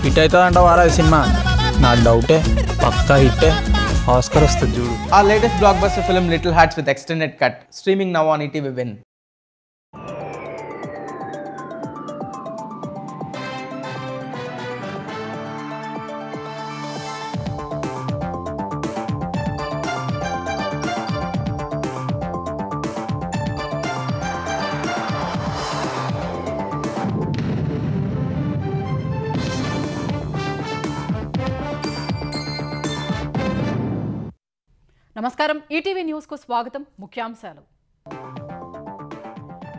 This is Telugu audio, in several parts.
హిట్ అవుతుందంట వారా సినిమా. నా డౌటే, పక్కా హిట్టే, ఆస్కర్ వస్తుంది చూడు. Our latest blockbuster film Little Hearts with extended cut, streaming now on ETV Win. నమస్కారం, ఈటీవీ న్యూస్ కు స్వాగతం. ముఖ్యాంశాలు.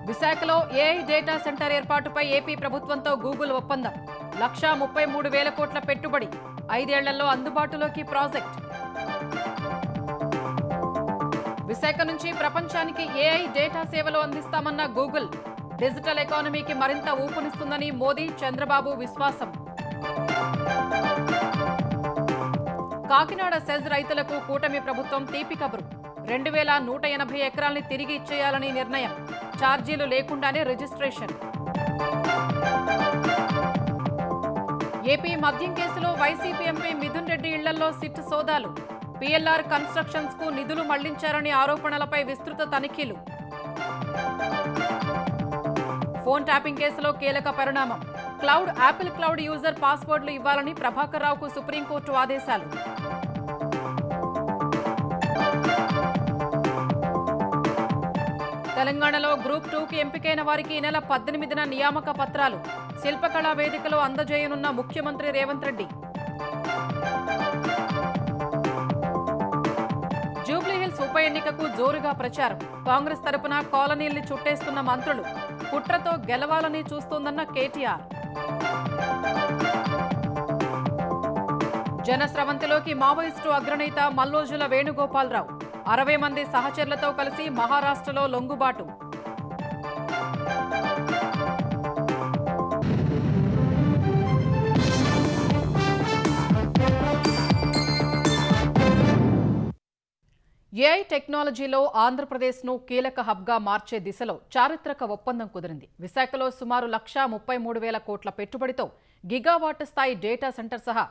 విశాఖలో ఏఐ డేటా సెంటర్ ఏర్పాటుపై ఏపీ ప్రభుత్వంతో గూగుల్ ఒప్పందం. 1,33,000 కోట్ల పెట్టుబడి, 5 ఏళ్లలో అందుబాటులోకి ప్రాజెక్ట్. విశాఖ నుంచి ప్రపంచానికి ఏఐ డేటా సేవలు అందిస్తామన్న గూగుల్. డిజిటల్ ఎకానమీకి మరింత ఊపునిస్తుందని మోదీ, చంద్రబాబు విశ్వాసం. కాకినాడ సెజ్ రైతులకు కూటమి ప్రభుత్వం తీపి కబురు. 2,180 ఎకరాల్ని తిరిగి ఇచ్చేయాలని నిర్ణయం. ఛార్జీలు లేకుండానే రిజిస్ట్రేషన్. ఏపీ మద్యం కేసులో వైసీపీ ఎంపీ మిథున్ రెడ్డి ఇళ్లలో సిట్ సోదాలు. పిఎల్ఆర్ కన్స్ట్రక్షన్స్ కు నిధులు మళ్లించారని ఆరోపణలపై విస్తృత తనిఖీలు. ఫోన్ ట్యాపింగ్ కేసులో కీలక పరిణామం. యాపిల్ క్లౌడ్ యూజర్ పాస్వర్డ్లు ఇవ్వాలని ప్రభాకర్ రావుకు సుప్రీంకోర్టు ఆదేశాలు. తెలంగాణలో గ్రూప్ 2కి ఎంపికైన వారికి ఈ నెల 18న నియామక పత్రాలు. శిల్పకళా వేదికలో అందజేయనున్న ముఖ్యమంత్రి రేవంత్ రెడ్డి. జూబ్లీహిల్స్ ఉప ఎన్నికకు జోరుగా ప్రచారం. కాంగ్రెస్ తరపున కాలనీల్ని చుట్టేస్తున్న మంత్రులు. కుట్రతో గెలవాలని చూస్తోందన్న కేటీఆర్. జనస్రవంతిలోకి మావోయిస్టు అగ్రనేత మల్లోజుల వేణుగోపాలరావు. 60 మంది సహచరులతో కలిసి మహారాష్ట్రలో లొంగుబాటు. ఏఐ టెక్నాలజీలో ఆంధ్రప్రదేశ్ను కీలక హబ్గా మార్చే దిశలో చారిత్రక ఒప్పందం కుదిరింది. విశాఖలో సుమారు 1,33,000 కోట్ల పెట్టుబడితో గిగావాట్ స్థాయి డేటా సెంటర్ సహా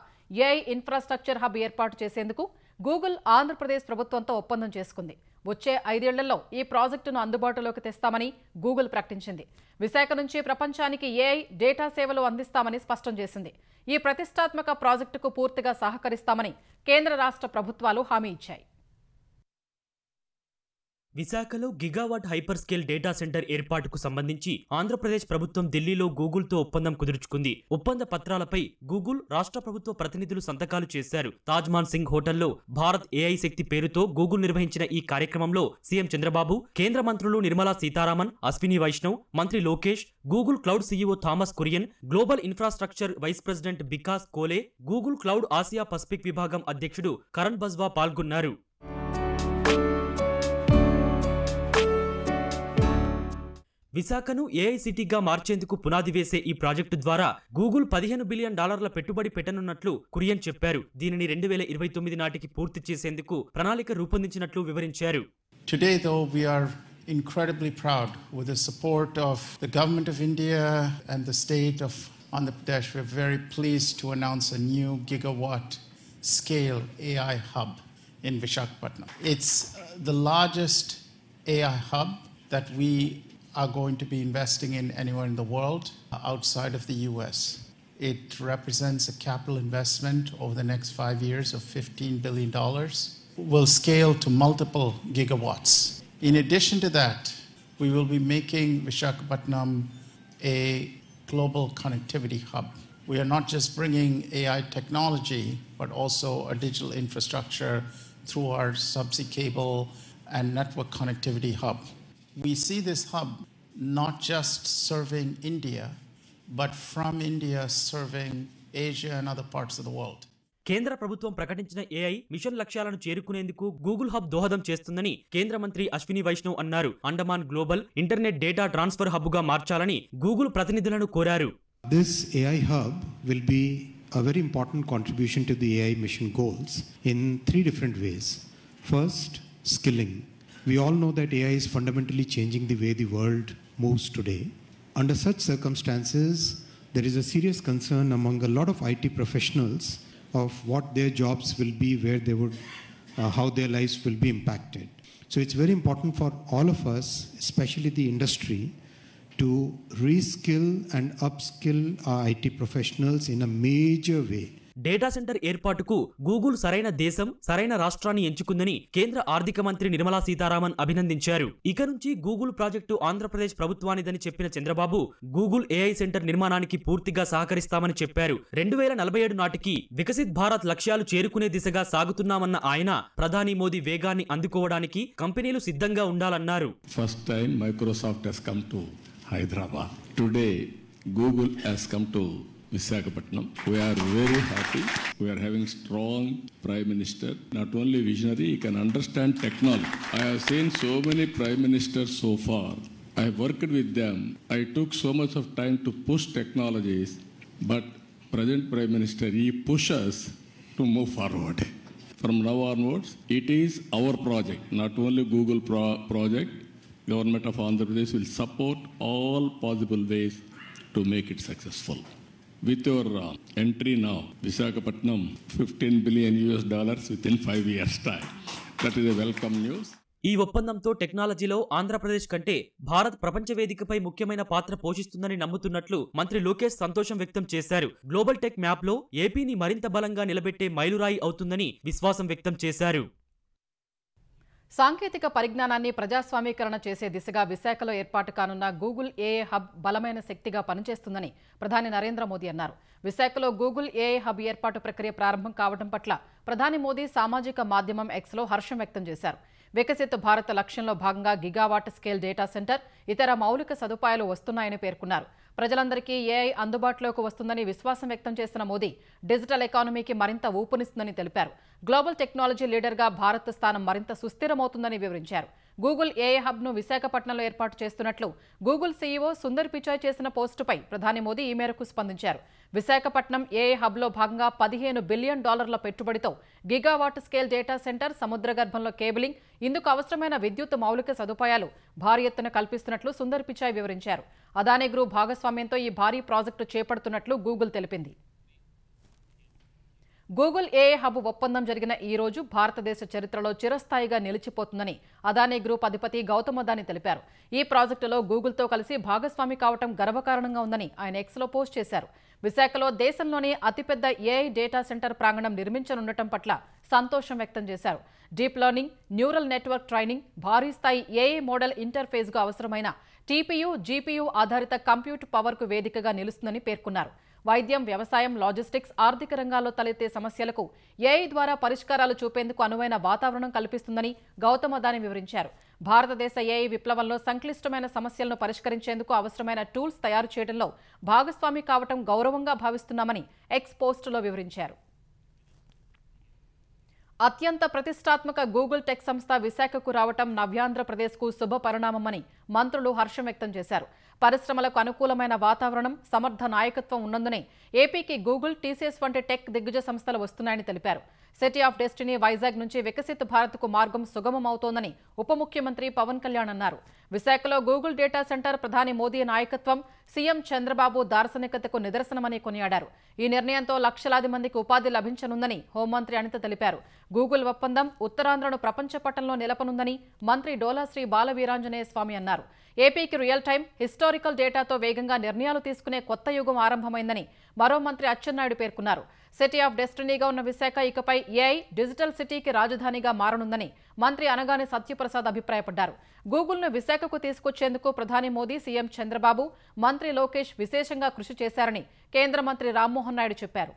ఏఐ ఇన్ఫ్రాస్ట్రక్చర్ హబ్ ఏర్పాటు చేసేందుకు గూగుల్ ఆంధ్రప్రదేశ్ ప్రభుత్వంతో ఒప్పందం చేసుకుంది. వచ్చే 5 ఏళ్లలో ఈ ప్రాజెక్టును అందుబాటులోకి తెస్తామని గూగుల్ ప్రకటించింది. విశాఖ నుంచి ప్రపంచానికి ఏఐ డేటా సేవలు అందిస్తామని స్పష్టం చేసింది. ఈ ప్రతిష్టాత్మక ప్రాజెక్టుకు పూర్తిగా సహకరిస్తామని కేంద్ర రాష్ట్ర ప్రభుత్వాలు హామీ ఇచ్చాయి. విశాఖలో gigawatt hyper scale data centre ఏర్పాటుకు సంబంధించి ఆంధ్రప్రదేశ్ ప్రభుత్వం ఢిల్లీలో గూగుల్తో ఒప్పందం కుదుర్చుకుంది. ఒప్పంద పత్రాలపై గూగుల్ రాష్ట్ర ప్రభుత్వ ప్రతినిధులు సంతకాలు చేశారు. తాజ్మాన్ సింగ్ హోటల్లో భారత్ ఏఐ శక్తి పేరుతో గూగుల్ నిర్వహించిన ఈ కార్యక్రమంలో సీఎం చంద్రబాబు, కేంద్ర మంత్రులు నిర్మలా సీతారామన్, అశ్విని వైష్ణవ్, మంత్రి Lokesh, Google cloud CEO Thomas Kurian, global infrastructure vice president Bikash Koley, Google cloud Asia Pacific విభాగం అధ్యక్షుడు కరణ్ బజ్వా పాల్గొన్నారు. విశాఖను ఏఐ సిటీగా మార్చేందుకు పునాది వేసే ఈ ప్రాజెక్టు ద్వారా గూగుల్ $15 బిలియన్ పెట్టుబడి పెట్టనున్నట్లు కురియన్ చెప్పారు. దీనిని 2029 నాటికి పూర్తి చేసేందుకు ప్రణాళిక రూపొందించినట్లు వివరించారు. Today though we are incredibly proud with the support of the government of India and the state of Andhra Pradesh. We're very pleased to announce a new gigawatt scale AI hub in Visakhapatnam. It's the largest AI hub that we are going to be investing in anywhere in the world outside of the US. It represents a capital investment over the next 5 years of $15 billion. Will scale to multiple gigawatts. In addition to that, we will be making Visakhapatnam a global connectivity hub. We are not just bringing AI technology, but also a digital infrastructure through our subsea cable and network connectivity hub. We see this hub not just serving India, but from India serving Asia and other parts of the world. కేంద్ర ప్రభుత్వం ప్రకటించిన ఏఐ మిషన్ లక్ష్యాలను చేరుకునేందుకు గూగుల్ హబ్ దోహదం చేస్తుందని కేంద్ర మంత్రి అశ్విని వైష్ణవ్ అన్నారు. Andaman global internet data transfer హబ్గా మార్చాలని గూగుల్ ప్రతినిధులను కోరారు. This AI hub will be a very important contribution to the AI mission goals in 3 different ways. First, skilling. We all know that AI is fundamentally changing the way the world moves today. Under such circumstances, there is a serious concern among a lot of IT professionals of what their jobs will be, where they would, how their lives will be impacted. So it's very important for all of us, especially the industry, to reskill and upskill our IT professionals in a major way. Data centre ఏర్పాటుకు గూగుల్ సరైన దేశం, సరైన రాష్ట్రాన్ని ఎంచుకుందని కేంద్ర ఆర్థిక మంత్రి నిర్మలా సీతారామన్ అభినందించారు. ఇక నుంచి గూగుల్ ప్రాజెక్టు ఆంధ్రప్రదేశ్ ప్రభుత్వానిదని చెప్పిన చంద్రబాబు గూగుల్ ఏఐ సెంటర్ నిర్మాణానికి పూర్తిగా సహకరిస్తామని చెప్పారు. 2047 నాటికి వికసిత్ భారత్ లక్ష్యాలు చేరుకునే దిశగా సాగుతున్నామన్న ఆయన ప్రధాని మోదీ వేగాన్ని అందుకోవడానికి కంపెనీలు సిద్ధంగా ఉండాలన్నారు. First time Microsoft has come to Hyderabad. Today Google has come to Visakhapatnam. We are very happy. We are having strong Prime Minister, not only visionary, he can understand technology. I have seen so many Prime Ministers so far. I have worked with them. I took so much of time to push technologies, but present Prime Minister, he pushes to move forward. From now onwards, it is our project, not only Google project. Government of Andhra Pradesh will support all possible ways to make it successful. With your entry now, Visakhapatnam, $15 billion within 5 years' time. That is a welcome news. ఈ ఒప్పందంతో టెక్నాలజీలో ఆంధ్రప్రదేశ్ కంటే భారత్ ప్రపంచ వేదికపై ముఖ్యమైన పాత్ర పోషిస్తుందని నమ్ముతున్నట్లు మంత్రి లోకేష్ సంతోషం వ్యక్తం చేశారు. గ్లోబల్ టెక్ మ్యాప్లో ఏపీని మరింత బలంగా నిలబెట్టే మైలురాయి అవుతుందని విశ్వాసం వ్యక్తం చేశారు. సాంకేతిక పరిజ్ఞానాన్ని ప్రజాస్వామీకరణ చేసే దిశగా విశాఖలో ఏర్పాటు కానున్న గూగుల్ ఏఐ హబ్ బలమైన శక్తిగా పనిచేస్తుందని ప్రధాని నరేంద్ర మోదీ అన్నారు. విశాఖలో గూగుల్ ఏఐ హబ్ ఏర్పాటు ప్రక్రియ ప్రారంభం కావడం పట్ల ప్రధాని మోదీ సామాజిక మాధ్యమం ఎక్స్లో హర్షం వ్యక్తం చేశారు. వికసిత్ భారత్ లక్ష్యంలో భాగంగా గిగావాట్ స్కేల్ డేటా సెంటర్, ఇతర మౌలిక సదుపాయాలు వస్తున్నాయని పేర్కొన్నారు. ప్రజలందరికీ ఏఐ అందుబాటులోకి వస్తుందని విశ్వాసం వ్యక్తం చేసిన మోదీ డిజిటల్ ఎకానమీకి మరింత ఊపునిస్తుందని తెలిపారు. గ్లోబల్ టెక్నాలజీ లీడర్గా భారత్ స్థానం మరింత సుస్థిరమవుతుందని వివరించారు. గూగుల్ ఏఐ హబ్ను విశాఖపట్నంలో ఏర్పాటు చేస్తున్నట్లు గూగుల్ సీఈఓ సుందర్ పిచాయ్ చేసిన పోస్టుపై ప్రధాని మోదీ ఈ మేరకు స్పందించారు. విశాఖపట్నం ఏఐ హబ్లో భాగంగా $15 బిలియన్ పెట్టుబడితో గిగావాట్ స్కేల్ డేటా సెంటర్, సముద్ర గర్భంలో కేబులింగ్, ఇందుకు అవసరమైన విద్యుత్ మౌలిక సదుపాయాలు భారీ ఎత్తున కల్పిస్తున్నట్లు సుందర్ పిచాయ్ వివరించారు. అదానీ గ్రూప్ భాగస్వామ్యంతో ఈ భారీ ప్రాజెక్టు చేపడుతున్నట్లు గూగుల్ తెలిపింది. గూగుల్ ఏఐ హబ్ ఒప్పందం జరిగిన ఈ రోజు భారతదేశ చరిత్రలో చిరస్థాయిగా నిలిచిపోతుందని అదానీ గ్రూప్ అధిపతి గౌతమ్ అదానీ తెలిపారు. ఈ ప్రాజెక్టులో గూగుల్తో కలిసి భాగస్వామి కావడం గర్వకారణంగా ఉందని ఆయన ఎక్స్లో పోస్ట్ చేశారు. విశాఖలో దేశంలోనే అతిపెద్ద ఏఐ డేటా సెంటర్ ప్రాంగణం నిర్మించనుండటం పట్ల సంతోషం వ్యక్తం చేశారు. Deep learning, neural network training, భారీ స్థాయి ఏఐ మోడల్ ఇంటర్ఫేస్కు అవసరమైన టీపీయూ, జీపీయూ ఆధారిత కంప్యూట్ పవర్కు వేదికగా నిలుస్తుందని పేర్కొన్నారు. వైద్యం, వ్యవసాయం, లాజిస్టిక్స్, ఆర్థిక రంగాల్లో తలెత్తే సమస్యలకు ఏఐ ద్వారా పరిష్కారాలు చూపేందుకు అనువైన వాతావరణం కల్పిస్తుందని గౌతమ్ అదానీ వివరించారు. భారతదేశ ఏఐ విప్లవంలో సంక్లిష్టమైన సమస్యలను పరిష్కరించేందుకు అవసరమైన టూల్స్ తయారు చేయడంలో భాగస్వామి కావటం గౌరవంగా భావిస్తున్నామని ఎక్స్ పోస్టులో వివరించారు. అత్యంత ప్రతిష్టాత్మక గూగుల్ టెక్ సంస్థ విశాఖకు రావటం నవ్యాంధ్రప్రదేశ్కు శుభ పరిణామమని మంత్రులు హర్షం వ్యక్తం చేశారు. పరిశ్రమలకు అనుకూలమైన వాతావరణం, సమర్థ నాయకత్వం ఉన్నందునే ఏపీకి గూగుల్, టీసీఎస్ వంటి టెక్ దిగ్గజ సంస్థలు వస్తున్నాయని తెలిపారు. సిటీ ఆఫ్ డెస్టినీ వైజాగ్ నుంచి వికసిత్ భారత్కు మార్గం సుగమమవుతోందని ఉప ముఖ్యమంత్రి పవన్ కళ్యాణ్ అన్నారు. విశాఖలో గూగుల్ డేటా సెంటర్ ప్రధాని మోదీ నాయకత్వం, సీఎం చంద్రబాబు దార్శనికతకు నిదర్శనమని కొనియాడారు. ఈ నిర్ణయంతో లక్షలాది మందికి ఉపాధి లభించనుందని హోంమంత్రి అనిత తెలిపారు. గూగుల్ ఒప్పందం ఉత్తరాంధ్రను ప్రపంచ పటంలో నిలపనుందని మంత్రి డోలాశ్రీ బాలవీరాంజనేయ స్వామి అన్నారు. ఏపీకి రియల్ టైం, హిస్టారికల్ డేటాతో వేగంగా నిర్ణయాలు తీసుకునే కొత్త యుగం ఆరంభమైందని మరో మంత్రి అచ్చెన్నాయుడు పేర్కొన్నారు. సిటీ ఆఫ్ డెస్టినీగా ఉన్న విశాఖ ఇకపై ఏఐ డిజిటల్ సిటీకి రాజధానిగా మారనుందని మంత్రి అనగాని సత్యప్రసాద్ అభిప్రాయపడ్డారు. గూగుల్ను విశాఖకు తీసుకొచ్చేందుకు ప్రధాని మోదీ, సీఎం చంద్రబాబు, మంత్రి లోకేష్ విశేషంగా కృషి చేశారని కేంద్ర మంత్రి రామ్మోహన్ నాయుడు చెప్పారు.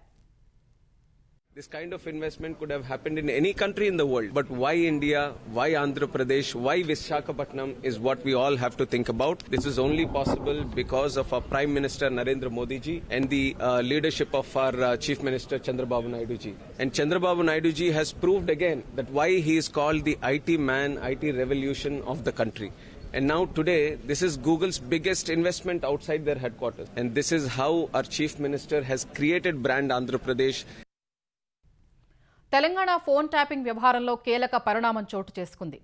This kind of investment could have happened in any country in the world. But why India? Why Andhra Pradesh? Why Visakhapatnam is what we all have to think about. This is only possible because of our Prime Minister Narendra Modi ji and the leadership of our Chief Minister Chandrababu Naidu ji. And Chandrababu Naidu ji has proved again that why he is called the IT man, IT revolution of the country. And now today, this is Google's biggest investment outside their headquarters. And this is how our Chief Minister has created brand Andhra Pradesh. Telangana phone tapping వ్యవహారంలో కీలక పరిణామం చోటు చేసుకుంది.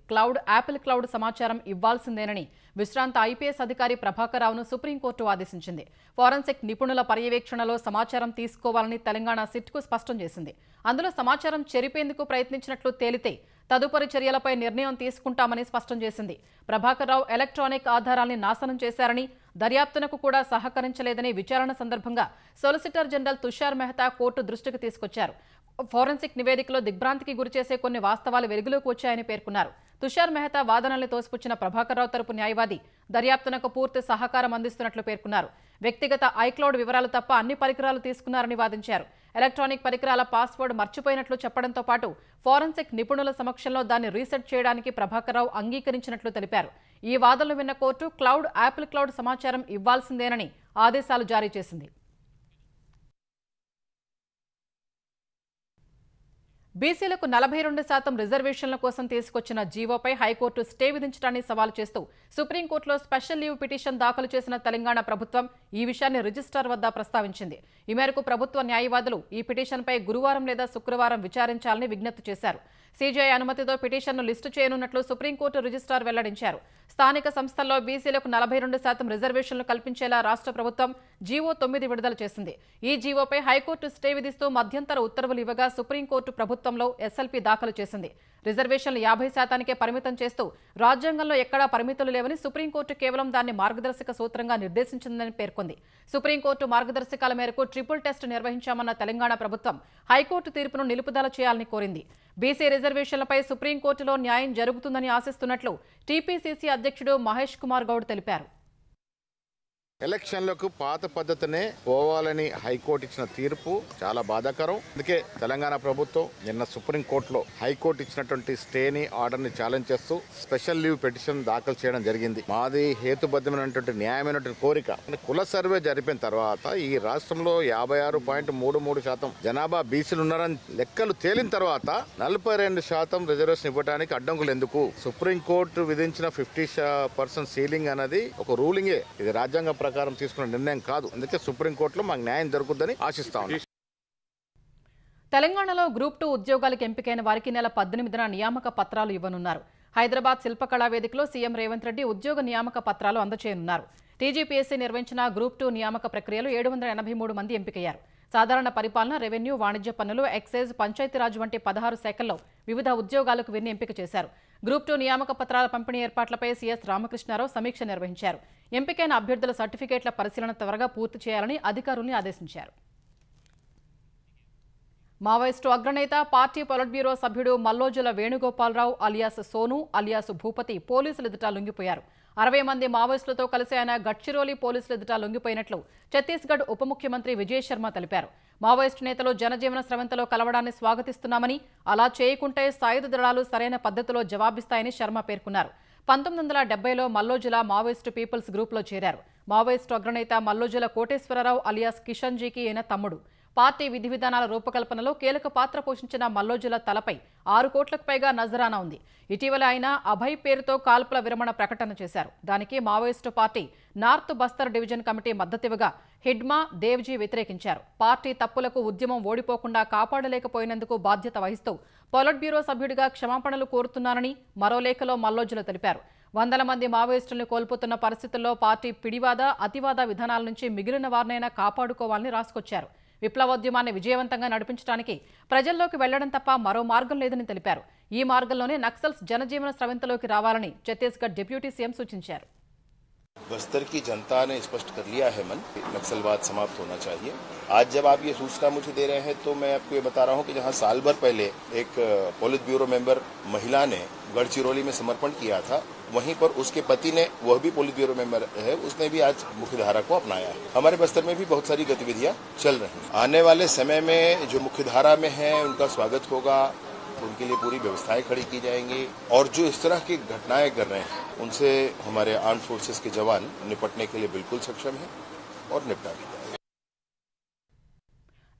యాపిల్ క్లౌడ్ సమాచారం ఇవ్వాల్సిందేనని విశ్రాంత ఐపీఎస్ అధికారి ప్రభాకర్ రావును సుప్రీంకోర్టు ఆదేశించింది. ఫోరెన్సిక్ నిపుణుల పర్యవేక్షణలో సమాచారం తీసుకోవాలని తెలంగాణ సిట్కు స్పష్టం చేసింది. అందులో సమాచారం చెరిపేందుకు ప్రయత్నించినట్లు తేలితే తదుపరి చర్యలపై నిర్ణయం తీసుకుంటామని స్పష్టం చేసింది. ప్రభాకర్ రావు ఎలక్ట్రానిక్ ఆధారాల్ని నాశనం చేశారని, దర్యాప్తునకు కూడా సహకరించలేదని విచారణ సందర్భంగా solicitor general Tushar Mehta court దృష్టికి తీసుకొచ్చారు. ఫోరెన్సిక్ నివేదికలో దిగ్భ్రాంతికి గురిచేసే కొన్ని వాస్తవాలు వెలుగులోకి వచ్చాయని పేర్కొన్నారు. తుషార్ మెహతా వాదనల్ని తోసిపుచ్చిన ప్రభాకర్ రావు తరపు న్యాయవాది దర్యాప్తునకు పూర్తి సహకారం అందిస్తున్నట్లు పేర్కొన్నారు. వ్యక్తిగత ఐక్లౌడ్ వివరాలు తప్ప అన్ని పరికరాలు తీసుకున్నారని వాదించారు. ఎలక్ట్రానిక్ పరికరాల పాస్వర్డ్ మర్చిపోయినట్లు చెప్పడంతో పాటు ఫోరెన్సిక్ నిపుణుల సమక్షంలో దాన్ని రీసెట్ చేయడానికి ప్రభాకర్ రావు అంగీకరించినట్లు తెలిపారు. ఈ వాదనలు విన్న కోర్టు యాపిల్ క్లౌడ్ సమాచారం ఇవ్వాల్సిందేనని ఆదేశాలు జారీ చేసింది. బీసీలకు 42% రిజర్వేషన్ల కోసం తీసుకొచ్చిన జీవోపై హైకోర్టు స్టే విధించడాన్ని సవాల్ చేస్తూ సుప్రీంకోర్టులో స్పెషల్ లీవ్ పిటిషన్ దాఖలు చేసిన తెలంగాణ ప్రభుత్వం ఈ విషయాన్ని రిజిస్ట్రార్ వద్ద ప్రస్తావించింది. ఈ మేరకు ప్రభుత్వ న్యాయవాదులు ఈ పిటిషన్పై గురువారం లేదా శుక్రవారం విచారించాలని విజ్ఞప్తి చేశారు. సీజీఐ అనుమతితో పిటిషన్ను లిస్టు చేయనున్నట్లు సుప్రీంకోర్టు రిజిస్ట్రార్ వెల్లడించారు. స్థానిక సంస్థల్లో బీసీలకు 42% రిజర్వేషన్లు కల్పించేలా రాష్ట్ర ప్రభుత్వం జీవో 9 విడుదల చేసింది. ఈ జీవోపై హైకోర్టు స్టే విధిస్తూ మధ్యంతర ఉత్తర్వులు ఇవ్వగా సుప్రీంకోర్టు ప్రభుత్వంలో ఎస్ఎల్పీ దాఖలు చేసింది. రిజర్వేషన్లు 50%కే పరిమితం చేస్తూ రాజ్యాంగంలో ఎక్కడా పరిమితులు లేవని, సుప్రీంకోర్టు కేవలం దాన్ని మార్గదర్శక సూత్రంగా నిర్దేశించిందని పేర్కొంది. సుప్రీంకోర్టు మార్గదర్శకాల మేరకు ట్రిపుల్ టెస్ట్ నిర్వహించామన్న తెలంగాణ ప్రభుత్వం హైకోర్టు తీర్పును నిలుపుదల చేయాలని కోరింది. బీసీ రిజర్వేషన్లపై సుప్రీంకోర్టులో న్యాయం జరుగుతుందని ఆశిస్తున్నట్లు టీపీసీసీ అధ్యక్షుడు మహేష్ కుమార్ గౌడ్ తెలిపారు. ఎలక్షన్లకు పాత పద్ధతినే పోవాలని హైకోర్టు ఇచ్చిన తీర్పు చాలా బాధాకరం. అందుకే తెలంగాణ ప్రభుత్వం నిన్న సుప్రీంకోర్టులో హైకోర్టు ఇచ్చినటువంటి స్టేని ఆర్డర్ని ఛాలెంజ్ చేస్తూ స్పెషల్ లీవ్ పిటిషన్ దాఖలు చేయడం జరిగింది. మాది హేతుబద్ధమైనటువంటి న్యాయమైనటువంటి కోరిక. కుల సర్వే జరిపిన తర్వాత ఈ రాష్ట్రంలో 56.33% జనాభా బీసీలు ఉన్నారని లెక్కలు తేలిన తర్వాత 42% రిజర్వేషన్ ఇవ్వడానికి అడ్డంకులు ఎందుకు? సుప్రీంకోర్టు విధించిన 50% సీలింగ్ అనేది ఒక రూలింగే. ఇది రాజ్యాంగ ప్రకారం తీసుకున్న నిర్ణయం కాదు. అందుకే సుప్రీంకోర్టులో మాకు న్యాయం దొరుకుతుందని ఆశిస్తాం. తెలంగాణలో గ్రూప్ 2 ఉద్యోగాలకు ఎంపికైన వారికి నెల 18న నియామక పత్రాలు ఇవ్వనున్నారు. హైదరాబాద్ శిల్పకళా వేదికలో సీఎం రేవంత్ రెడ్డి ఉద్యోగ నియామక పత్రాలు అందజేయనున్నారు. టీజీపీఎస్సీ నిర్వహించిన గ్రూప్ 2 నియామక ప్రక్రియలో 783 మంది ఎంపికయ్యారు. సాధారణ పరిపాలన, రెవెన్యూ, వాణిజ్య పన్నులు, ఎక్సైజ్, పంచాయతీరాజ్ వంటి 16 శాఖల్లో వివిధ ఉద్యోగాలకు వీరిని ఎంపిక చేశారు. గ్రూప్ 2 నియామక పత్రాల పంపిణీ ఏర్పాట్లపై సీఎస్ రామకృష్ణారావు సమీక్ష నిర్వహించారు. ఎంపికైన అభ్యర్థుల సర్టిఫికేట్ల పరిశీలన త్వరగా పూర్తి చేయాలని అధికారుల్ని ఆదేశించారు. మావోయిస్టు అగ్రనేత, పార్టీ పొలిట్ బ్యూరో సభ్యుడు మల్లోజుల వేణుగోపాలరావు అలియాస్ సోను అలియాస్ భూపతి పోలీసులు ఎదుట లొంగిపోయారు. 60 మంది మావోయిస్టులతో కలిసి ఆయన గడ్చిరోలి పోలీసులు ఎదుట లొంగిపోయినట్లు ఛత్తీస్గఢ్ ఉప ముఖ్యమంత్రి విజయ్ శర్మ తెలిపారు. మావోయిస్టు నేతలు జనజీవన స్రవంతిలో కలవడాన్ని స్వాగతిస్తున్నామని, అలా చేయకుంటే సాయుధ దళాలు సరైన పద్ధతిలో జవాబిస్తాయని శర్మ పేర్కొన్నారు. 1970లో మల్లోజుల మావోయిస్టు పీపుల్స్ గ్రూప్లో చేరారు. మావోయిస్టు అగ్రనేత మల్లోజుల కోటేశ్వరరావు అలియాస్ కిషన్జీకి ఈయన తమ్ముడు. పార్టీ విధి విధానాల రూపకల్పనలో కీలక పాత్ర పోషించిన మల్లోజుల తలపై 6 కోట్లకు పైగా నజరానా ఉంది. ఇటీవల ఆయన అభయ్ పేరుతో కాల్పుల విరమణ ప్రకటన చేశారు. దానికి Maoist party north Bastar division committee మద్దతివ్వగా హిడ్మా, దేవ్జీ వ్యతిరేకించారు. పార్టీ తప్పులకు ఉద్యమం ఓడిపోకుండా కాపాడలేకపోయినందుకు బాధ్యత వహిస్తూ పొలిట్ బ్యూరో సభ్యుడిగా క్షమాపణలు కోరుతున్నానని మరో లేఖలో మల్లోజుల తెలిపారు. 100 మంది మావోయిస్టులను కోల్పోతున్న పరిస్థితుల్లో పార్టీ పిడివాద, అతివాద విధానాల నుంచి మిగిలిన వారినైనా కాపాడుకోవాలని రాసుకొచ్చారు. విప్లవోద్యమాన్ని విజయవంతంగా నడిపించడానికి ప్రజల్లోకి వెళ్లడం తప్ప మరో మార్గం లేదని తెలిపారు. ఈ మార్గంలోనే నక్సల్స్ జనజీవన స్రవంతిలోకి రావాలని ఛత్తీస్గఢ్ డిప్యూటీ సీఎం సూచించారు. बस्तर की जनता ने स्पष्ट कर लिया है मन, नक्सलवाद समाप्त होना चाहिए. आज जब आप ये सूचना मुझे दे रहे हैं तो मैं आपको ये बता रहा हूँ कि जहाँ साल भर पहले एक पोलित ब्यूरो मेंबर महिला ने गढ़चिरौली में समर्पण किया था, वहीं पर उसके पति ने, वह भी पोलित ब्यूरो मेंबर है, उसने भी आज मुख्यधारा को अपनाया है. हमारे बस्तर में भी बहुत सारी गतिविधियां चल रही हैं. आने वाले समय में जो मुख्यधारा में है उनका स्वागत होगा, उनके लिए पूरी व्यवस्थाएं खड़ी की जाएंगी और जो इस तरह की घटनाएं कर रहे हैं उनसे हमारे आर्म्ड फोर्सेस के जवान निपटने के लिए बिल्कुल सक्षम हैं और निपटा भी जाएंगे.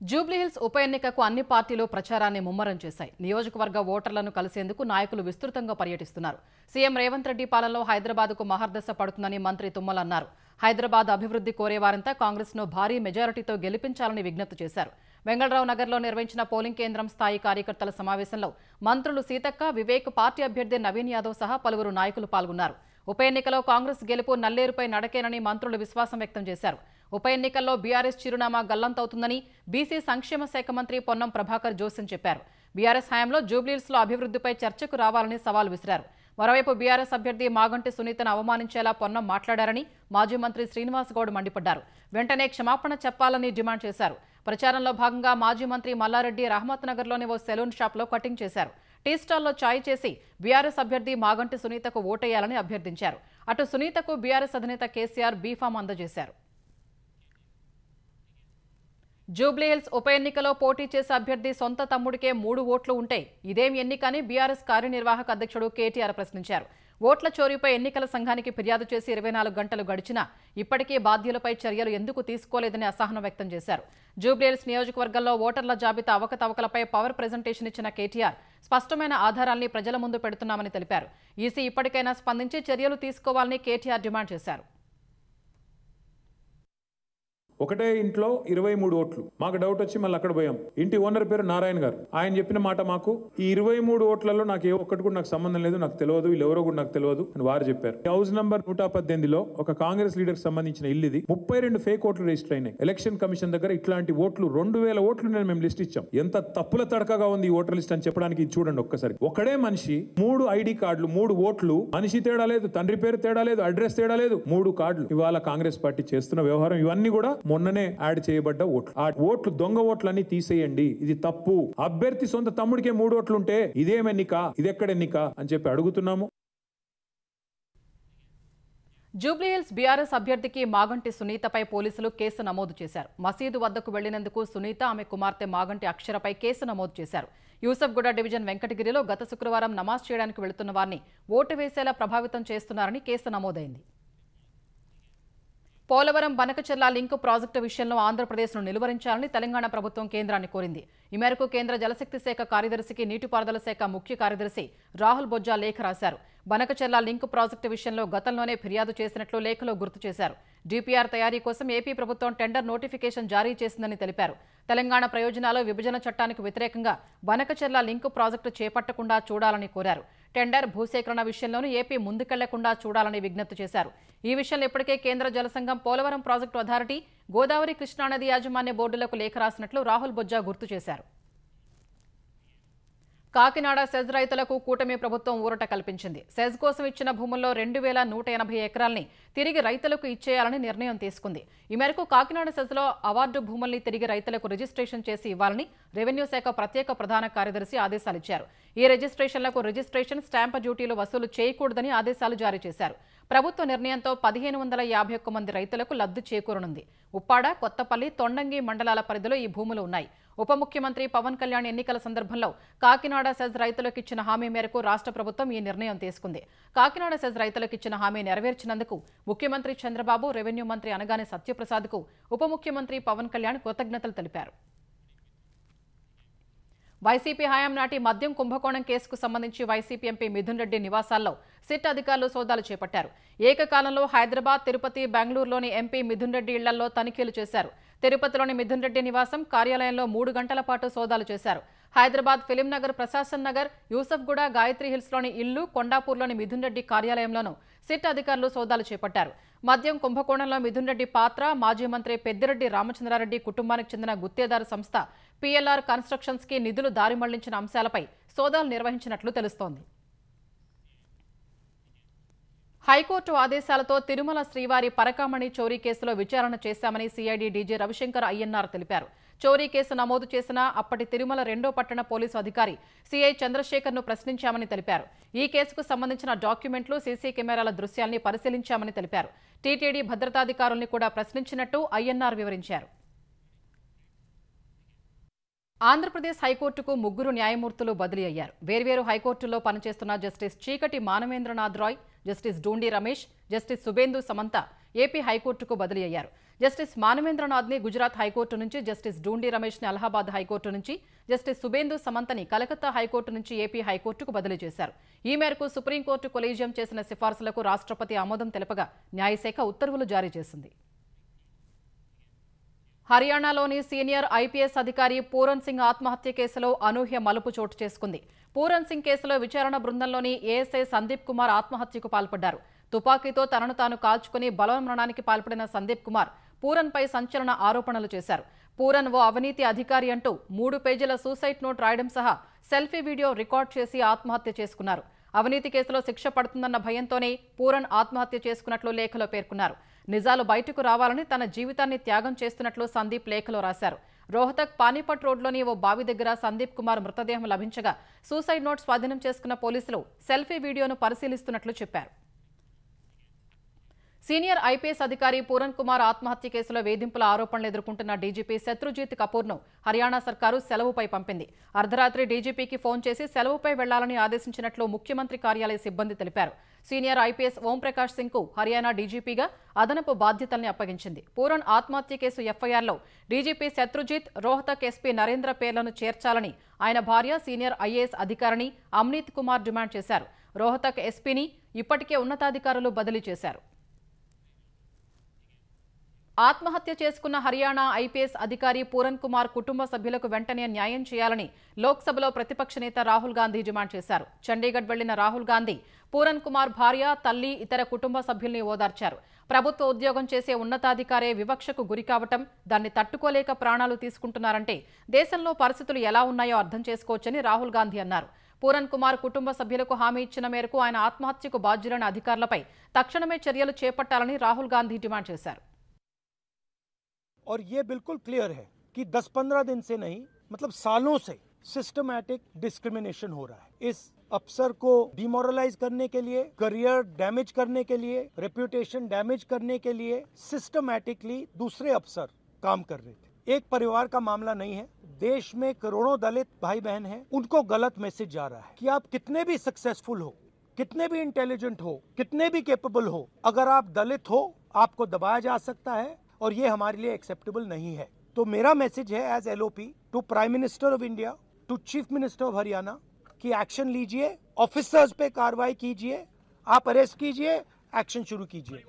జూబ్లీహిల్స్ ఉప ఎన్నికకు అన్ని పార్టీలు ప్రచారాన్ని ముమ్మరం చేశాయి. నియోజకవర్గ ఓటర్లను కలిసేందుకు నాయకులు విస్తృతంగా పర్యటిస్తున్నారు. సీఎం రేవంత్ రెడ్డి పాలనలో హైదరాబాద్కు మహర్దశ పడుతుందని మంత్రి తుమ్మల అన్నారు. హైదరాబాద్ అభివృద్ధి కోరేవారంతా కాంగ్రెస్ను భారీ మెజారిటీతో గెలిపించాలని విజ్ఞప్తి చేశారు. వెంగళరావు నగర్లో నిర్వహించిన పోలింగ్ కేంద్రం స్థాయి కార్యకర్తల సమావేశంలో మంత్రులు సీతక్క, వివేక్, పార్టీ అభ్యర్థి నవీన్ యాదవ్ సహా పలువురు నాయకులు పాల్గొన్నారు. ఉప ఎన్నికలో కాంగ్రెస్ గెలుపు నల్లేరుపై నడకేనని మంత్రులు విశ్వాసం వ్యక్తం చేశారు. ఉప ఎన్నికల్లో బీఆర్ఎస్ చిరునామా గల్లంతవుతుందని బీసీ సంక్షేమ శాఖ మంత్రి పొన్నం ప్రభాకర్ జోస్యం చెప్పారు. బీఆర్ఎస్ హయాంలో జూబ్లీహిల్స్లో అభివృద్ధిపై చర్చకు రావాలని సవాల్ విసిరారు. మరోవైపు బీఆర్ఎస్ అభ్యర్థి మాగంటి సునీతను అవమానించేలా పొన్నం మాట్లాడారని మాజీ మంత్రి శ్రీనివాస్ గౌడ్ మండిపడ్డారు. వెంటనే క్షమాపణ చెప్పాలని డిమాండ్ చేశారు. ప్రచారంలో భాగంగా మాజీ మంత్రి మల్లారెడ్డి రహమత్ నగర్లోని ఓ సెలూన్ షాప్లో కటింగ్ చేశారు. టీ స్టాల్లో ఛాయ్ చేసి బీఆర్ఎస్ అభ్యర్థి మాగంటి సునీతకు ఓటేయాలని అభ్యర్థించారు. అటు సునీతకు బీఆర్ఎస్ అధినేత కేసీఆర్ బీఫామ్ అందజేశారు. జూబ్లీహిల్స్ ఉప ఎన్నికలో పోటీ చేసే అభ్యర్థి సొంత తమ్ముడికే 3 ఓట్లు ఉంటే ఇదేం ఎన్నికని బీఆర్ఎస్ కార్యనిర్వాహక అధ్యక్షుడు కేటీఆర్ ప్రశ్నించారు. ఓట్ల చోరీపై ఎన్నికల సంఘానికి ఫిర్యాదు చేసి 24 గంటలు గడిచినా ఇప్పటికీ బాధ్యులపై చర్యలు ఎందుకు తీసుకోలేదని అసహనం వ్యక్తం చేశారు. జూబ్లీహిల్స్ నియోజకవర్గంలో ఓటర్ల జాబితా అవకతవకలపై పవర్ ప్రెజెంటేషన్ ఇచ్చిన కేటీఆర్ స్పష్టమైన ఆధారాల్ని ప్రజల ముందు పెడుతున్నామని తెలిపారు. ఈసీ ఇప్పటికైనా స్పందించి చర్యలు తీసుకోవాలని కేటీఆర్ డిమాండ్ చేశారు. ఒకటే ఇంట్లో 23 ఓట్లు. మాకు డౌట్ వచ్చి మళ్ళీ అక్కడ పోయాం. ఇంటి ఓనర్ పేరు నారాయణ గారు. ఆయన చెప్పిన మాట మాకు ఈ 23 ఓట్లలో నాకు ఏ ఒక్కటి కూడా నాకు సంబంధం లేదు, నాకు తెలియదు, వీళ్ళు ఎవరో కూడా నాకు తెలియదు అని వారు చెప్పారు. హౌస్ నంబర్ 118లో ఒక కాంగ్రెస్ లీడర్ సంబంధించిన ఇల్లు ఇది. 32 ఫేక్ ఓట్లు రిజిస్టర్ అయినాయి. ఎలక్షన్ కమిషన్ దగ్గర ఇట్లాంటి ఓట్లు 2000 ఓట్లు మేము లిస్ట్ ఇచ్చాం. ఎంత తప్పుల తడకగా ఉంది ఈ ఓటర్ లిస్ట్ అని చెప్పడానికి చూడండి ఒక్కసారి. ఒకడే మనిషి 3 ఐడి కార్డులు, 3 ఓట్లు, మనిషి తేడా లేదు, తండ్రి పేరు తేడా లేదు, అడ్రస్ తేడా లేదు, 3 కార్డులు. ఇవాళ కాంగ్రెస్ పార్టీ చేస్తున్న వ్యవహారం ఇవన్నీ కూడా మొన్ననే యాడ్ చేయబడ్డ ఓట్లు. ఆ ఓట్లు దొంగ ఓట్లన్నీ తీసేయండి, ఇది తప్పు. అభ్యర్థి సొంత తమ్ముడికే 3 ఓట్లు ఉంటే ఇదేం ఎన్నిక, ఇదెక్కడ ఎన్నిక అని చెప్పి అడుగుతున్నాము. జూబ్లీహిల్స్ బీఆర్ఎస్ అభ్యర్థికి మాగంటి సునీతపై పోలీసులు కేసు నమోదు చేశారు. మసీదు వద్దకు వెళ్లినందుకు సునీత, ఆమె కుమార్తె మాగంటి అక్షరపై కేసు నమోదు చేశారు. యూసఫ్గూడ డివిజన్ వెంకటగిరిలో గత శుక్రవారం నమాజ్ చేయడానికి వెళుతున్న వారిని ఓటు వేసేలా ప్రభావితం చేస్తున్నారని కేసు నమోదైంది. పోలవరం బనకచెర్ల లింక్ ప్రాజెక్టు విషయంలో ఆంధ్రప్రదేశ్ను నిలువరించాలని తెలంగాణ ప్రభుత్వం కేంద్రాన్ని కోరింది. ఈ మేరకు కేంద్ర జలశక్తి శాఖ కార్యదర్శికి నీటిపారుదల శాఖ ముఖ్య కార్యదర్శి రాహుల్ బొజ్జా లేఖ రాశారు. బనకచెర్ల లింక్ ప్రాజెక్టు విషయంలో గతంలోనే ఫిర్యాదు చేసినట్లు లేఖలో గుర్తు చేశారు. డీపీఆర్ తయారీ కోసం ఏపీ ప్రభుత్వం టెండర్ నోటిఫికేషన్ జారీ చేసిందని తెలిపారు. తెలంగాణ ప్రయోజనాలు విభజన చట్టానికి వ్యతిరేకంగా బనకచెర్ల లింక్ ప్రాజెక్టు చేపట్టకుండా చూడాలని కోరారు. టెండర్ భూసేకరణ విషయంలోనూ ఏపీ ముందుకెళ్లకుండా చూడాలని విజ్ఞప్తి చేశారు. ఈ విషయంలో ఇప్పటికే కేంద్ర జలసంఘం, పోలవరం ప్రాజెక్టు అథారిటీ, గోదావరి కృష్ణానది యాజమాన్య బోర్డులకు లేఖ రాసినట్లు రాహుల్ బొజ్జా గుర్తు చేశారు. కాకినాడ సెజ్ రైతులకు కూటమి ప్రభుత్వం ఊరట కల్పించింది. సెజ్ కోసం ఇచ్చిన భూముల్లో 2180 ఎకరాల్ని తిరిగి రైతులకు ఇచ్చేయాలని నిర్ణయం తీసుకుంది. ఈ మేరకు కాకినాడ సెజ్లో అవార్డు భూముల్ని తిరిగి రైతులకు రిజిస్ట్రేషన్ చేసి ఇవ్వాలని రెవెన్యూ శాఖ ప్రత్యేక ప్రధాన కార్యదర్శి ఆదేశాలిచ్చారు. ఈ రిజిస్ట్రేషన్లకు రిజిస్ట్రేషన్, స్టాంపు డ్యూటీలు వసూలు చేయకూడదని ఆదేశాలు జారీ చేశారు. ప్రభుత్వ నిర్ణయంతో 1551 మంది రైతులకు లబ్ధి చేకూరనుంది. ఉప్పాడ, కొత్తపల్లి, తొండంగి మండలాల పరిధిలో ఈ భూములు ఉన్నాయి. ఉప ముఖ్యమంత్రి పవన్ కళ్యాణ్ ఎన్నికల సందర్భంలో కాకినాడ సెజ్ రైతులకు ఇచ్చిన హామీ మేరకు రాష్ట్ర ప్రభుత్వం ఈ నిర్ణయం తీసుకుంది. కాకినాడ సెజ్ రైతులకు ఇచ్చిన హామీ నెరవేర్చినందుకు ముఖ్యమంత్రి చంద్రబాబు, రెవెన్యూ మంత్రి అనగాని సత్యప్రసాద్కు ఉప ముఖ్యమంత్రి పవన్ కళ్యాణ్ కృతజ్ఞతలు తెలిపారు. వైసీపీ హయాం నాటి మద్యం కుంభకోణం కేసుకు సంబంధించి వైసీపీ ఎంపీ మిథున్ రెడ్డి నివాసాల్లో సిట్ అధికారులు సోదాలు చేపట్టారు. ఏకకాలంలో హైదరాబాద్, తిరుపతి, బెంగళూరులోని ఎంపీ మిథున్ రెడ్డి ఇళ్లలో తనిఖీలు చేశారు. తిరుపతిలోని మిథున్ రెడ్డి నివాసం, కార్యాలయంలో 3 గంటల పాటు సోదాలు చేశారు. హైదరాబాద్, ఫిలిం నగర్, ప్రశాసన్ నగర్, యూసఫ్గూడ, గాయత్రి హిల్స్లోని ఇల్లు, కొండాపూర్లోని మిథున్ రెడ్డి కార్యాలయంలోనూ సిట్ అధికారులు సోదాలు చేపట్టారు. మద్యం కుంభకోణంలో మిథున్ రెడ్డి పాత్ర, మాజీ మంత్రి పెద్దిరెడ్డి రామచంద్రారెడ్డి కుటుంబానికి చెందిన గుత్తేదారు సంస్థ పిఎల్ఆర్ కన్స్ట్రక్షన్స్ కి నిధులు దారి మళ్లించిన అంశాలపై సోదాలు నిర్వహించినట్లు తెలుస్తోంది. హైకోర్టు ఆదేశాలతో తిరుమల శ్రీవారి పరకామణి చోరీ కేసులో విచారణ చేశామని సిఐడి డీజీ రవిశంకర్ అయ్యన్నార్ తెలిపారు. చోరీ కేసు నమోదు చేసిన అప్పటి తిరుమల 2వ పట్టణ పోలీసు అధికారి సిఐ చంద్రశేఖర్ను ప్రశ్నించామని తెలిపారు. ఈ కేసుకు సంబంధించిన డాక్యుమెంట్లు, సీసీ కెమెరాల దృశ్యాల్ని పరిశీలించామని తెలిపారు. టీటీడీ భద్రతాధికారుల్ని కూడా ప్రశ్నించినట్టు అయ్యన్నార్ వివరించారు. ఆంధ్రప్రదేశ్ హైకోర్టుకు 3 న్యాయమూర్తులు బదిలీ అయ్యారు. వేర్వేరు హైకోర్టుల్లో పనిచేస్తున్న justice Cheekati Manavendranath Roy, justice Doondi Ramesh, justice Subhendu Samanta AP హైకోర్టుకు బదిలీ అయ్యారు. జస్టిస్ మానవేంద్రనాథ్ని గుజరాత్ హైకోర్టు నుంచి, జస్టిస్ డూండి రమేష్ని అలహాబాద్ హైకోర్టు నుంచి, జస్టిస్ సుబేందు సమంతని కలకత్తా హైకోర్టు నుంచి ఏపీ హైకోర్టుకు బదిలీ చేశారు. ఈ మేరకు సుప్రీంకోర్టు కొలీజియం చేసిన సిఫార్సులకు రాష్ట్రపతి ఆమోదం తెలపగా న్యాయశాఖ ఉత్తర్వులు జారీ చేసింది. హర్యానాలోని సీనియర్ ఐపీఎస్ అధికారి పూరన్ సింగ్ ఆత్మహత్య కేసులో అనూహ్య మలుపు చోటు చేసుకుంది. పూరన్ సింగ్ కేసులో విచారణ బృందంలోని ఏఎస్ఐ సందీప్ కుమార్ ఆత్మహత్యకు పాల్పడ్డారు. తుపాకీతో తనను తాను కాల్చుకుని బలవన్మరణానికి పాల్పడిన సందీప్ కుమార్ పూరన్పై సంచలన ఆరోపణలు చేశారు. పూరన్ ఓ అవినీతి అధికారి అంటూ 3 పేజీల సూసైడ్ నోట్ రాయడం సహా సెల్ఫీ వీడియో రికార్డ్ చేసి ఆత్మహత్య చేసుకున్నారు. అవినీతి కేసులో శిక్ష పడుతుందన్న భయంతోనే పూరన్ ఆత్మహత్య చేసుకున్నట్లు లేఖలో పేర్కొన్నారు. నిజాలు బయటకు రావాలని తన జీవితాన్ని త్యాగం చేస్తున్నట్లు సందీప్ లేఖలో రాశారు. రోహతక్ పానీపట్ రోడ్లోని ఓ బావి దగ్గర సందీప్ కుమార్ మృతదేహం లభించగా సూసైడ్ నోట్ స్వాధీనం చేసుకున్న పోలీసులు సెల్ఫీ వీడియోను పరిశీలిస్తున్నట్లు చెప్పారు. సీనియర్ ఐపీఎస్ అధికారి పూరన్ కుమార్ ఆత్మహత్య కేసులో వేధింపుల ఆరోపణలు ఎదుర్కొంటున్న డీజీపీ శత్రుజిత్ కపూర్ను హర్యానా సర్కారు సెలవుపై పంపింది. అర్ధరాత్రి డీజీపీకి ఫోన్ చేసి సెలవుపై వెళ్లాలని ఆదేశించినట్లు ముఖ్యమంత్రి కార్యాలయ సిబ్బంది తెలిపారు. సీనియర్ ఐపీఎస్ ఓంప్రకాష్ సింగ్ కు హర్యానా డీజీపీగా అదనపు బాధ్యతల్ని అప్పగించింది. పూరన్ ఆత్మహత్య కేసు ఎఫ్ఐఆర్లో డీజీపీ శత్రుజిత్, రోహతక్ ఎస్పీ నరేంద్ర పేర్లను చేర్చాలని ఆయన భార్య సీనియర్ ఐఏఎస్ అధికారిని అమ్నీత్ కుమార్ డిమాండ్ చేశారు. రోహతక్ ఎస్పీని ఇప్పటికే ఉన్నతాధికారులు బదిలీ చేశారు. ఆత్మహత్య చేసుకున్న హర్యానా ఐపీఎస్ అధికారి పూరన్ కుమార్ కుటుంబ సభ్యులకు వెంటనే న్యాయం చేయాలని లోక్సభలో ప్రతిపక్ష నేత రాహుల్ గాంధీ డిమాండ్ చేశారు. చండీగఢ్ వెళ్లిన రాహుల్ గాంధీ పూరన్ కుమార్ భార్య, తల్లి, ఇతర కుటుంబ సభ్యుల్ని ఓదార్చారు. ప్రభుత్వ ఉద్యోగం చేసే ఉన్నతాధికారే వివక్షకు గురి కావటం, దాన్ని తట్టుకోలేక ప్రాణాలు తీసుకుంటున్నారంటే దేశంలో పరిస్థితులు ఎలా ఉన్నాయో అర్థం చేసుకోవచ్చని రాహుల్ గాంధీ అన్నారు. పూరన్ కుమార్ కుటుంబ సభ్యులకు హామీ ఇచ్చిన మేరకు ఆయన ఆత్మహత్యకు బాధ్యులైన అధికారులపై తక్షణమే చర్యలు చేపట్టాలని రాహుల్ గాంధీ డిమాండ్ చేశారు. और ये बिल्कुल क्लियर है कि 10-15 दिन से नहीं, मतलब सालों से सिस्टमैटिक डिस्क्रिमिनेशन हो रहा है. इस अफसर को डिमोरलाइज करने के लिए, करियर डैमेज करने के लिए, रेप्यूटेशन डैमेज करने के लिए सिस्टमैटिकली दूसरे अफसर काम कर रहे थे. एक परिवार का मामला नहीं है. देश में करोड़ों दलित भाई बहन हैं, उनको गलत मैसेज जा रहा है कि आप कितने भी सक्सेसफुल हो, कितने भी इंटेलिजेंट हो, कितने भी कैपेबल हो, अगर आप दलित हो आपको दबाया जा सकता है और ये हमारे लिए एक्सेप्टेबल नहीं है. तो मेरा मैसेज है as LOP to prime minister of India, to chief minister of Haryana कि एक्शन लीजिए, ऑफिसर्स पे कार्रवाई कीजिए, आप अरेस्ट कीजिए, एक्शन शुरू कीजिए.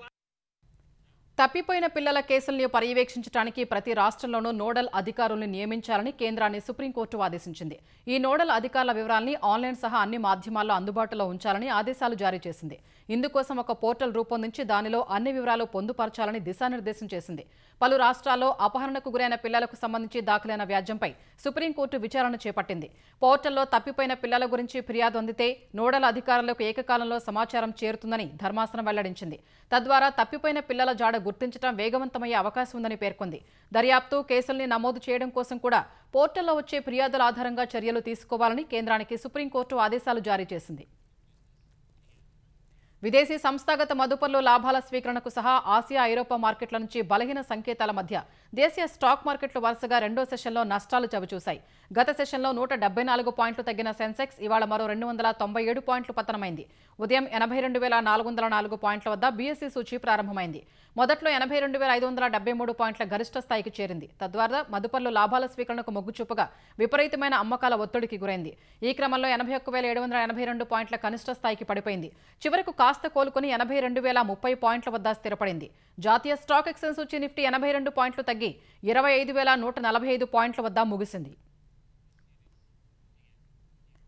తప్పిపోయిన పిల్లల కేసులను పర్యవేక్షించడానికి ప్రతి రాష్ట్రంలోనూ నోడల్ అధికారులను నియమించాలని కేంద్రాన్ని సుప్రీంకోర్టు ఆదేశించింది. ఈ నోడల్ అధికారుల వివరాల్ని ఆన్లైన్ సహా అన్ని మాధ్యమాల్లో అందుబాటులో ఉంచాలని ఆదేశాలు జారీ చేసింది. ఇందుకోసం ఒక పోర్టల్ రూపొందించి దానిలో అన్ని వివరాలు పొందుపరచాలని దిశానిర్దేశం చేసింది. పలు రాష్ట్రాల్లో అపహరణకు గురైన పిల్లలకు సంబంధించి దాఖలైన వ్యాజ్యంపై సుప్రీంకోర్టు విచారణ చేపట్టింది. పోర్టల్లో తప్పిపోయిన పిల్లల గురించి ఫిర్యాదు అందితే నోడల్ అధికారులకు ఏకకాలంలో సమాచారం చేరుతుందని ధర్మాసనం వెల్లడించింది. తద్వారా తప్పిపోయిన పిల్లల జాడ గుర్తించడం వేగవంతమయ్యే అవకాశం ఉందని పేర్కొంది. దర్యాప్తు, కేసుల్ని నమోదు చేయడం కోసం కూడా పోర్టల్లో వచ్చే ఫిర్యాదుల ఆధారంగా చర్యలు తీసుకోవాలని కేంద్రానికి సుప్రీంకోర్టు ఆదేశాలు జారీ చేసింది. విదేశీ సంస్థాగత మదుపర్లు లాభాల స్వీకరణకు సహా ఆసియా, ఐరోపా మార్కెట్ల నుంచి బలహీన సంకేతాల మధ్య దేశీయ స్టాక్ మార్కెట్లు వరుసగా రెండో సెషన్లో నష్టాలు చవిచూశాయి. గత సెషన్లో 174 పాయింట్లు తగ్గిన సెన్సెక్స్ ఇవాళ మరో 297 పాయింట్లు పతనమైంది. ఉదయం 82,404 పాయింట్ల వద్ద బీఎస్సీ సూచీ ప్రారంభమైంది. మొదట్లో 82,573 పాయింట్ల గరిష్ట స్థాయికి చేరింది. తద్వారా మదుపర్లు లాభాల స్వీకరణకు మొగ్గు చూపగా విపరీతమైన అమ్మకాల ఒత్తిడికి గురైంది. ఈ క్రమంలో 81,782 పాయింట్ల కనిష్ట స్థాయికి పడిపోయింది. చివరకు కాస్త కోలుకుని 82,030 పాయింట్ల వద్ద స్థిరపడింది. జాతీయ స్టాక్ ఎక్స్చేంజ్ సూచీ నిఫ్టీ 82 పాయింట్లు తగ్గి 25,145 పాయింట్ల వద్ద ముగిసింది.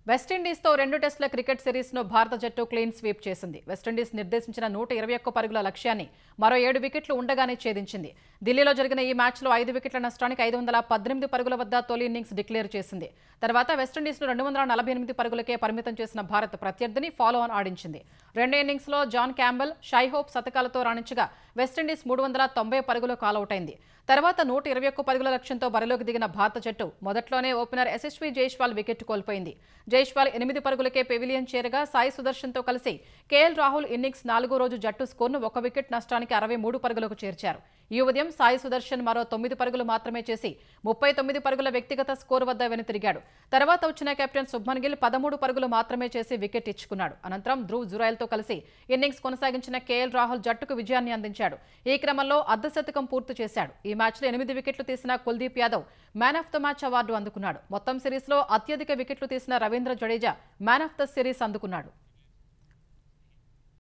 వెస్టిండీస్తో 2 టెస్టుల క్రికెట్ సిరీస్ను భారత జట్టు క్లీన్ స్వీప్ చేసింది. వెస్టిండీస్ నిర్దేశించిన 121 పరుగుల లక్ష్యాన్ని మరో 7 వికెట్లు ఉండగానే ఛేదించింది. ఢిల్లీలో జరిగిన ఈ మ్యాచ్లో 5 వికెట్ల నష్టానికి 518 పరుగుల వద్ద తొలి ఇన్నింగ్స్ డిక్లేర్ చేసింది. తర్వాత వెస్టిండీస్ను 248 పరుగులకే పరిమితం చేసిన భారత్ ప్రత్యర్థిని ఫాలో ఆన్ ఆడించింది. రెండో ఇన్నింగ్స్లో జాన్ క్యాంబెల్, షై హోప్ శతకాలతో రాణించగా వెస్టిండీస్ 390 పరుగులు కాలౌటైంది. తర్వాత 121 పరుగుల లక్ష్యంతో బరిలోకి దిగిన భారత జట్టు మొదట్లోనే ఓపెనర్ యశస్వి జైస్వాల్ వికెట్ కోల్పోయింది. జైస్వాల్ 8 పరుగులకే పెవిలియన్ చేరగా సాయి సుదర్శన్తో కలిసి కేఎల్ రాహుల్ ఇన్నింగ్స్ 4వ రోజు జట్టు స్కోర్ను 1 వికెట్ నష్టానికి 63 పరుగులకు చేర్చారు. ఈ ఉదయం సాయి సుదర్శన్ మరో 9 పరుగులు మాత్రమే చేసి 39 పరుగుల వ్యక్తిగత స్కోర్ వద్ద వెనుతిరిగాడు. తర్వాత వచ్చిన కెప్టెన్ శుభ్మన్ గిల్ 13 పరుగులు మాత్రమే చేసి వికెట్ ఇచ్చుకున్నాడు. అనంతరం ధ్రువ్ జురైల్తో కలిసి ఇన్నింగ్స్ కొనసాగించిన కేఎల్ రాహుల్ జట్టుకు విజయాన్ని అందించాడు. ఈ క్రమంలో అర్ధశతకం పూర్తి చేశాడు. ఈ మ్యాచ్లో 8 వికెట్లు తీసిన Kuldeep Yadav man of the match award అందుకున్నాడు. మొత్తం సిరీస్లో అత్యధిక వికెట్లు తీసిన Ravindra Jadeja man of the series అందుకున్నాడు.